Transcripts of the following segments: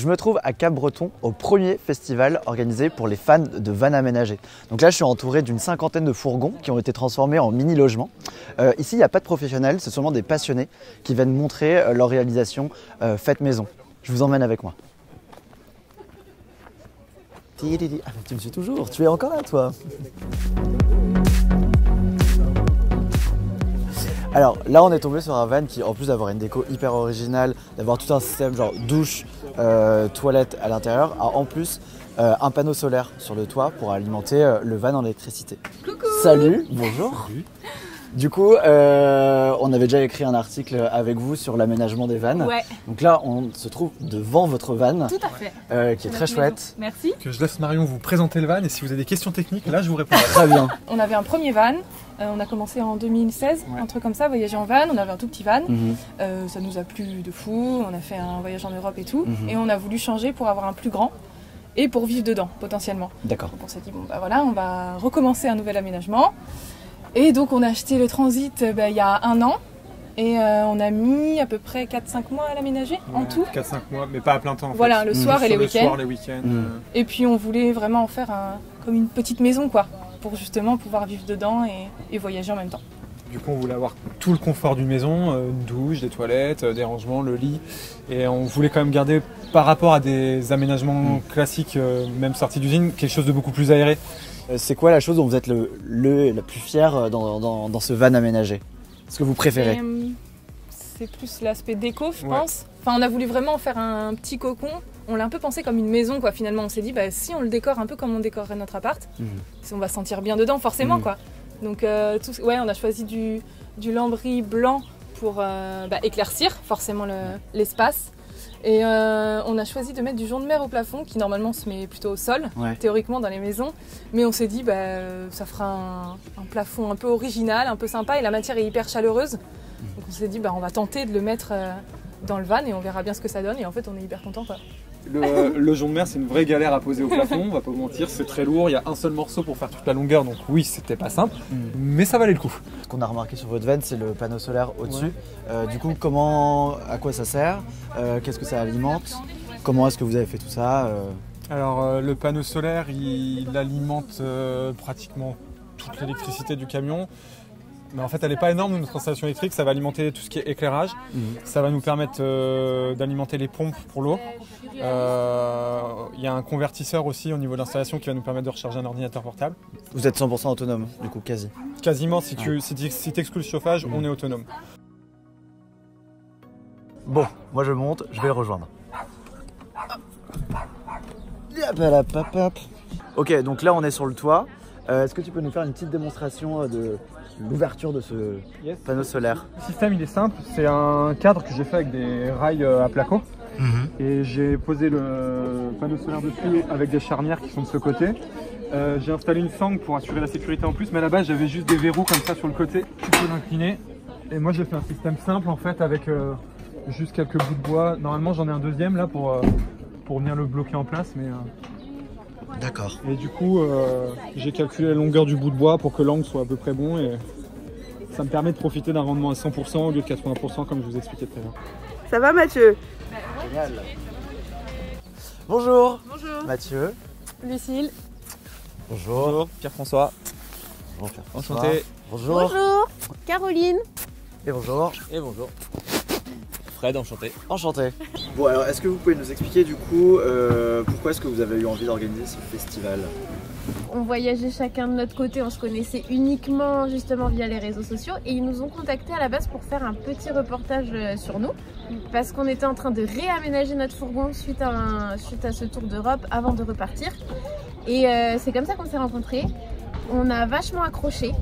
Je me trouve à Cap-Breton au premier festival organisé pour les fans de van aménagés. Donc là, je suis entouré d'une cinquantaine de fourgons qui ont été transformés en mini-logements. Ici, il n'y a pas de professionnels, c'est seulement des passionnés qui viennent montrer leur réalisation faite maison. Je vous emmène avec moi. Ah, mais tu me suis toujours, tu es encore là, toi. Alors là, on est tombé sur un van qui, en plus d'avoir une déco hyper originale, d'avoir tout un système genre douche, toilette à l'intérieur, a en plus un panneau solaire sur le toit pour alimenter le van en électricité. Coucou. Salut, bonjour. Salut. Du coup, on avait déjà écrit un article avec vous sur l'aménagement des vannes. Ouais. Donc là, on se trouve devant votre van. Tout à fait. Qui est très chouette. Merci. Que je laisse Marion vous présenter le van et si vous avez des questions techniques, là je vous réponds. Très bien. On avait un premier van. On a commencé en 2016, un truc comme ça, voyager en van. On avait un tout petit van. Ça nous a plu de fou. On a fait un voyage en Europe et tout. Et on a voulu changer pour avoir un plus grand et pour vivre dedans potentiellement. D'accord. Donc on s'est dit, bon bah voilà, on va recommencer un nouvel aménagement. Et donc on a acheté le Transit il y a 1 an. Et on a mis à peu près 4-5 mois à l'aménager en tout. 4-5 mois, mais pas à plein temps en fait. Voilà, le soir et les week-ends. Le soir, les week-ends. Et puis on voulait vraiment en faire comme une petite maison quoi, pour justement pouvoir vivre dedans et voyager en même temps. Du coup, on voulait avoir tout le confort d'une maison, une douche, des toilettes, des rangements, le lit. Et on voulait quand même garder, par rapport à des aménagements classiques, même sortis d'usine, quelque chose de beaucoup plus aéré. C'est quoi la chose dont vous êtes le plus fier dans ce van aménagé? Ce que vous préférez? C'est plus l'aspect déco, je pense. Enfin, on a voulu vraiment en faire un petit cocon. On l'a un peu pensé comme une maison, quoi. Finalement, on s'est dit, si on le décore un peu comme on décorerait notre appart, on va se sentir bien dedans, forcément, quoi. Donc, on a choisi du lambris blanc pour éclaircir forcément l'espace. Et on a choisi de mettre du jonc de mer au plafond, qui normalement se met plutôt au sol, théoriquement dans les maisons. Mais on s'est dit, ça fera un plafond un peu original, un peu sympa, et la matière est hyper chaleureuse. Donc on s'est dit, on va tenter de le mettre dans le van et on verra bien ce que ça donne. Et en fait, on est hyper contents, quoi. Le jonc de mer, c'est une vraie galère à poser au plafond, on va pas vous mentir, c'est très lourd, il y a un seul morceau pour faire toute la longueur, donc oui, c'était pas simple, mais ça valait le coup. Ce qu'on a remarqué sur votre van, c'est le panneau solaire au-dessus. Du coup, à quoi ça sert? Qu'est-ce que ça alimente? Comment est-ce que vous avez fait tout ça? Alors, le panneau solaire, il alimente pratiquement toute l'électricité du camion. Mais en fait, elle n'est pas énorme, notre installation électrique, ça va alimenter tout ce qui est éclairage. Ça va nous permettre d'alimenter les pompes pour l'eau. Il y a un convertisseur aussi au niveau de l'installation qui va nous permettre de recharger un ordinateur portable. Vous êtes 100% autonome, du coup, quasi? Quasiment, si tu exclues le chauffage, on est autonome. Bon, moi je monte, je vais le rejoindre. Ok, donc là on est sur le toit. Est-ce que tu peux nous faire une petite démonstration de l'ouverture de ce panneau solaire? Le système il est simple, c'est un cadre que j'ai fait avec des rails à placo. Et j'ai posé le panneau solaire dessus avec des charnières qui sont de ce côté. J'ai installé une sangle pour assurer la sécurité en plus, mais à la base j'avais juste des verrous comme ça sur le côté. Tu peux l'incliner. Et moi j'ai fait un système simple en fait avec juste quelques bouts de bois. Normalement j'en ai un deuxième là pour venir le bloquer en place. D'accord. Et du coup j'ai calculé la longueur du bout de bois pour que l'angle soit à peu près bon. Et ça me permet de profiter d'un rendement à 100% au lieu de 80% comme je vous expliquais tout à l'heure. Ça va Mathieu? Génial. Bonjour. Bonjour. Mathieu. Lucille. Bonjour. Pierre-François. Bonjour Pierre-François. Enchanté. Bonjour. Bonjour. Caroline. Et bonjour. Et bonjour. Fred, enchanté. Enchanté. Bon alors, est-ce que vous pouvez nous expliquer du coup pourquoi est-ce que vous avez eu envie d'organiser ce festival? On voyageait chacun de notre côté, on se connaissait uniquement justement via les réseaux sociaux et ils nous ont contactés à la base pour faire un petit reportage sur nous parce qu'on était en train de réaménager notre fourgon suite à ce tour d'Europe avant de repartir. Et c'est comme ça qu'on s'est rencontrés. On a vachement accroché,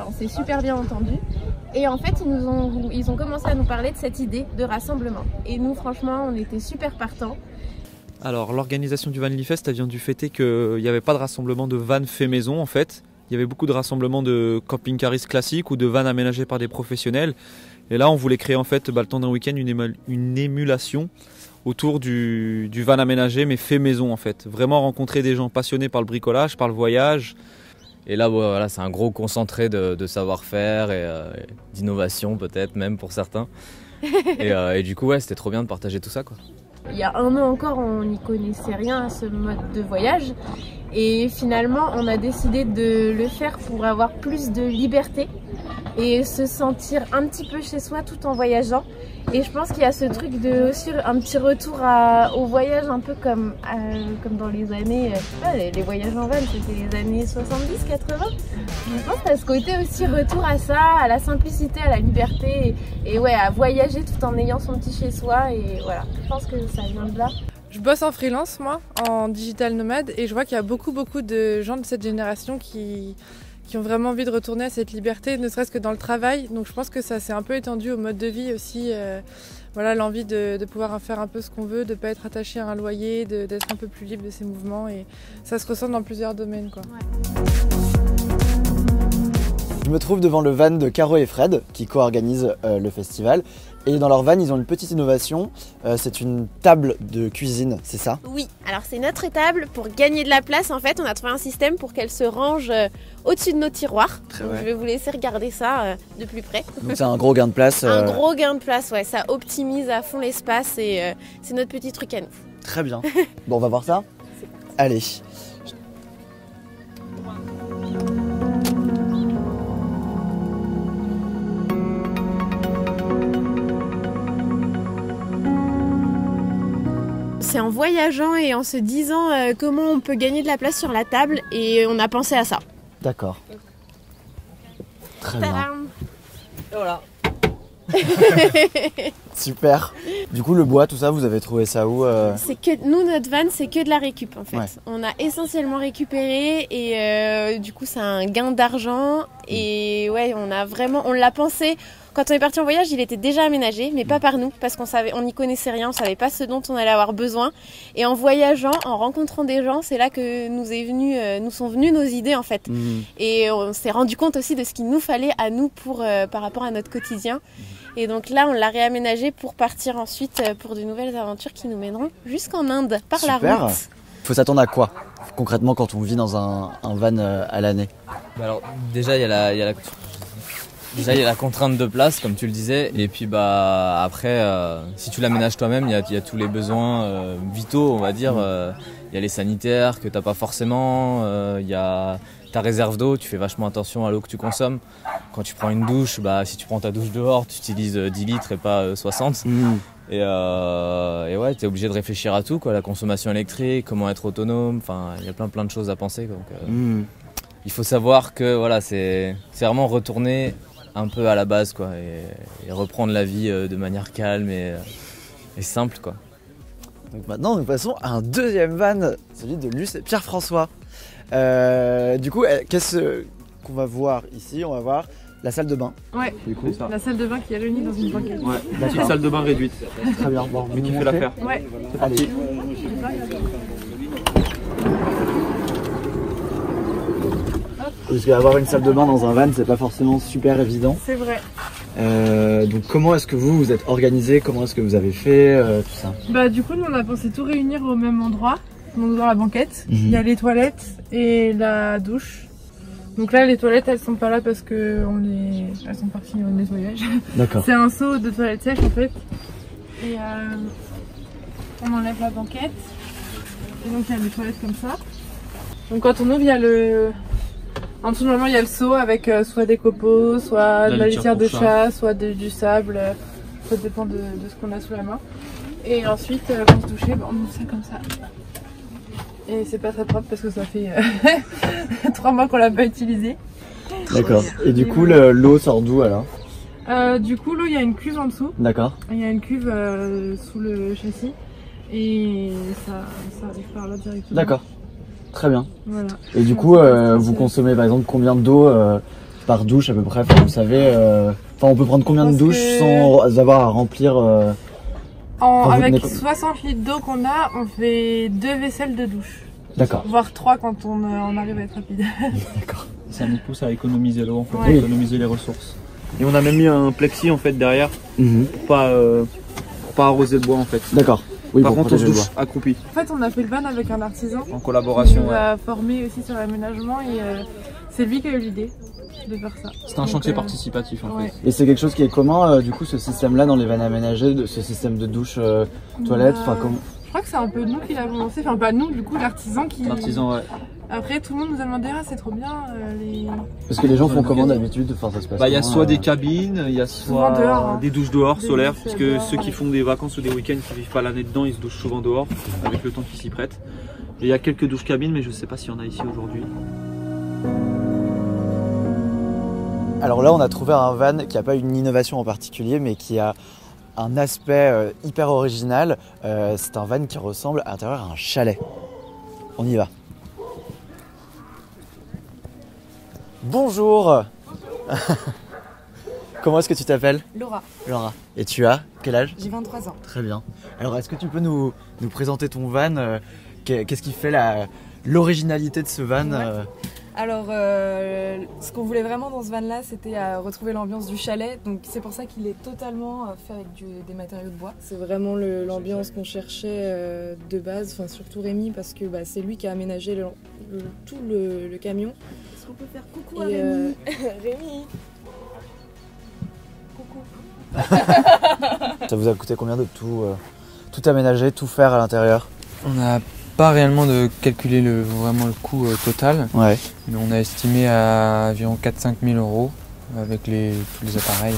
on s'est super bien entendus. Et en fait, ils ont commencé à nous parler de cette idée de rassemblement. Et nous, franchement, on était super partants. Alors, l'organisation du Vanly Fest, elle vient du fait qu'il n'y avait pas de rassemblement de vannes fait maison en fait. Il y avait beaucoup de rassemblements de camping-caristes classiques ou de vannes aménagées par des professionnels. Et là, on voulait créer en fait, le temps d'un week-end, une émulation autour du van aménagé mais fait maison en fait. Vraiment rencontrer des gens passionnés par le bricolage, par le voyage. Et là, voilà, c'est un gros concentré de savoir-faire et d'innovation peut-être même pour certains. Et du coup, ouais, c'était trop bien de partager tout ça, quoi. Il y a 1 an encore, on n'y connaissait rien à ce mode de voyage. Et finalement, on a décidé de le faire pour avoir plus de liberté et se sentir un petit peu chez soi tout en voyageant. Et je pense qu'il y a ce truc de aussi un petit retour au voyage, un peu comme dans les années, les voyages en van, c'était les années 70-80. Je pense qu'il y a ce côté aussi retour à ça, à la simplicité, à la liberté et ouais, à voyager tout en ayant son petit chez soi. Et voilà, je pense que ça vient de là. Je bosse en freelance, moi, en digital nomade, et je vois qu'il y a beaucoup de gens de cette génération qui ont vraiment envie de retourner à cette liberté, ne serait-ce que dans le travail. Donc je pense que ça s'est un peu étendu au mode de vie aussi. Voilà, l'envie de pouvoir faire un peu ce qu'on veut, de ne pas être attaché à un loyer, d'être un peu plus libre de ses mouvements. Et ça se ressent dans plusieurs domaines, quoi. Ouais. Je me trouve devant le van de Caro et Fred qui co-organisent le festival. Et dans leur van, ils ont une petite innovation, c'est une table de cuisine, c'est ça? Oui, alors c'est notre table. Pour gagner de la place, en fait, on a trouvé un système pour qu'elle se range au-dessus de nos tiroirs. Donc, je vais vous laisser regarder ça de plus près. Donc c'est un gros gain de place. Un gros gain de place, ouais, ça optimise à fond l'espace et c'est notre petit truc à nous. Très bien. Bon, on va voir ça? Allez. C'est en voyageant et en se disant comment on peut gagner de la place sur la table et on a pensé à ça. D'accord. Très bien. Et voilà. Super. Du coup, le bois, tout ça, vous avez trouvé ça où? C'est que nous, notre van, c'est que de la récup en fait. Ouais. On a essentiellement récupéré et du coup, c'est un gain d'argent et ouais, on l'a pensé. Quand on est parti en voyage, il était déjà aménagé, mais pas par nous, parce on n'y connaissait rien, on savait pas ce dont on allait avoir besoin. Et en voyageant, en rencontrant des gens, c'est là que nous sont venues nos idées en fait. Et on s'est rendu compte aussi de ce qu'il nous fallait à nous par rapport à notre quotidien. Et donc là, on l'a réaménagé pour partir ensuite pour de nouvelles aventures qui nous mèneront jusqu'en Inde par Super. la route. Faut s'attendre à quoi concrètement quand on vit dans un van à l'année? Alors déjà il y a la contrainte de place comme tu le disais et puis après si tu l'aménages toi-même il y a tous les besoins vitaux on va dire. Il y a les sanitaires que t'as pas forcément, il y a ta réserve d'eau, tu fais vachement attention à l'eau que tu consommes. Quand tu prends une douche, si tu prends ta douche dehors, tu utilises 10 litres et pas 60. Et ouais, t'es obligé de réfléchir à tout, quoi, la consommation électrique, comment être autonome, enfin, il y a plein de choses à penser. Donc, il faut savoir que voilà, c'est vraiment retourner un peu à la base, quoi, et reprendre la vie de manière calme et simple, quoi. Donc maintenant, nous passons à un deuxième van, celui de Luce et Pierre-François. Du coup, qu'est-ce qu'on va voir ici? On va voir la salle de bain. Ouais, Du coup, ça. la salle de bain qui est réunie dans une banquette. Ouais, une petite salle de bain réduite. Très bien. Bon, Mais qui fait l'affaire. Ouais. Allez. Parce qu'avoir une salle de bain dans un van, c'est pas forcément super évident. C'est vrai. Donc comment est-ce que vous êtes organisé? Comment est-ce que vous avez fait tout ça? Du coup, nous on a pensé tout réunir au même endroit, donc dans la banquette. Il y a les toilettes et la douche. Donc là, les toilettes, elles sont pas là parce que elles sont parties au nettoyage. D'accord. C'est un seau de toilettes sèches en fait. Et on enlève la banquette. Et donc il y a les toilettes comme ça. Donc quand on ouvre, il y a en dessous, normalement, il y a le seau avec soit des copeaux, soit de la litière de chat, soit du sable. Ça dépend de ce qu'on a sous la main. Et ensuite, pour se doucher, on ouvre ça comme ça. Et c'est pas très propre parce que ça fait 3 mois qu'on l'a pas utilisé. D'accord. Et du coup, l'eau sort d'où alors? Du coup, l'eau, il y a une cuve en dessous. D'accord. Il y a une cuve sous le châssis. Et ça arrive par là directement. D'accord. Très bien. Voilà. Et du coup, vous consommez par exemple combien d'eau par douche à peu près? Enfin, vous savez, on peut prendre combien de douches sans avoir à remplir avec 60 litres d'eau qu'on a, on fait 2 vaisselles de douche. D'accord. Voire 3 quand on arrive à être rapide. D'accord. Ça nous pousse à économiser l'eau, en fait, Ouais. économiser les ressources. Et on a même mis un plexi en fait derrière pour pas arroser le bois en fait. D'accord. Oui, Par pour contre, on se protéger le douche accroupi En fait, on a fait le van avec un artisan en qui collaboration. nous a formé aussi sur l'aménagement et c'est lui qui a eu l'idée. de faire ça. C'est un chantier participatif en fait. Et c'est quelque chose qui est commun, du coup, ce système-là dans les vannes aménagées, ce système de douche, toilette, enfin comment... Je crois que c'est un peu nous qui l'a commencé, enfin pas nous, du coup l'artisan qui... L'artisan, ouais. Après tout le monde nous a demandé, ah c'est trop bien les... Parce que les gens font comment d'habitude, enfin ça se passe Bah, il y a comment, soit des cabines, il y a soit dehors, hein. des douches dehors Des solaires, douches puisque dehors, ceux qui font des vacances ou des week-ends qui vivent pas l'année dedans, ils se douchent souvent dehors, avec le temps qui s'y prête. Et il y a quelques douches cabines, mais je sais pas s'il y en a ici aujourd'hui. Alors là, on a trouvé un van qui n'a pas une innovation en particulier, mais qui a un aspect hyper original. C'est un van qui ressemble à l'intérieur à un chalet. On y va. Bonjour. Comment est-ce que tu t'appelles? Laura, Laura. Et tu as quel âge? j'ai 23 ans. Très bien. Alors, est-ce que tu peux nous présenter ton van? Qu'est-ce qui fait l'originalité de ce van? Alors, ce qu'on voulait vraiment dans ce van-là, c'était retrouver l'ambiance du chalet. Donc, c'est pour ça qu'il est totalement fait avec des matériaux de bois. C'est vraiment l'ambiance qu'on cherchait de base, enfin, surtout Rémi, parce que c'est lui qui a aménagé tout le camion. Est-ce qu'on peut faire coucou à Et, Rémi Rémi. Ça vous a coûté combien de tout aménager, tout faire à l'intérieur? On n'a pas réellement de calculer vraiment le coût total, Ouais. mais on a estimé à environ 4-5 000 euros avec tous les appareils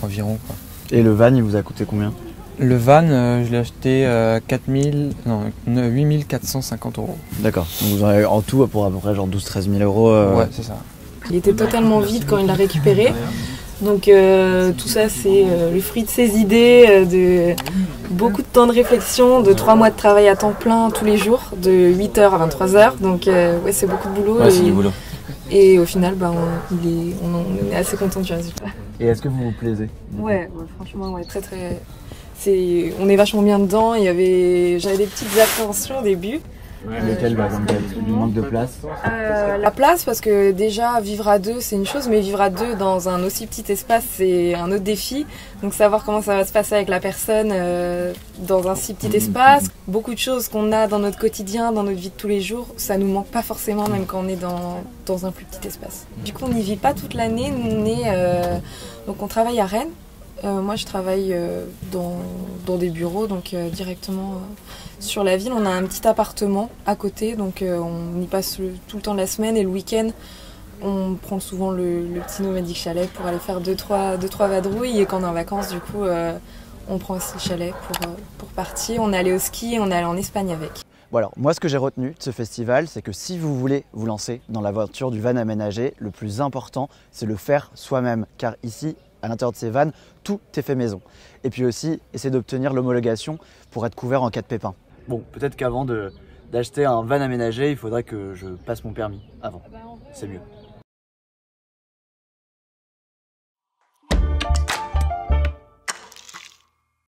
environ, quoi. Et le van, il vous a coûté combien? Le van, je l'ai acheté à 8 450 euros. D'accord. Donc vous en avez en tout pour à peu près genre 12-13 000 euros. Ouais, c'est ça. Il était totalement vide quand il l'a récupéré. Donc tout ça c'est le fruit de ses idées, de beaucoup de temps de réflexion, de 3 mois de travail à temps plein tous les jours, de 8h à 23h. Donc ouais, c'est beaucoup de boulot. Ouais, c'est du boulot. Et au final, on est assez content du résultat. Et est-ce que vous vous plaisez? Ouais, franchement, ouais, très très. On est vachement bien dedans. J'avais des petites appréhensions au début. Lequel, par exemple, du manque de place? La place, parce que déjà vivre à deux c'est une chose, mais vivre à deux dans un aussi petit espace c'est un autre défi. Donc savoir comment ça va se passer avec la personne dans un si petit espace. Beaucoup de choses qu'on a dans notre quotidien, dans notre vie de tous les jours, ça nous manque pas forcément même quand on est dans un plus petit espace. Du coup on n'y vit pas toute l'année, donc on travaille à Rennes. Moi je travaille dans des bureaux, donc directement sur la ville. On a un petit appartement à côté, donc on y passe tout le temps de la semaine, et le week-end on prend souvent le petit nomadique chalet pour aller faire 2-3 vadrouilles, et quand on est en vacances du coup on prend aussi le chalet pour partir. On est allé au ski et on est allé en Espagne avec. Bon alors, moi ce que j'ai retenu de ce festival, c'est que si vous voulez vous lancer dans l'aventure du van aménagé, le plus important c'est le faire soi-même, car ici à l'intérieur de ces vannes, tout est fait maison. Et puis aussi, essayer d'obtenir l'homologation pour être couvert en cas de pépin. Bon, peut-être qu'avant d'acheter un van aménagé, il faudrait que je passe mon permis avant. C'est mieux.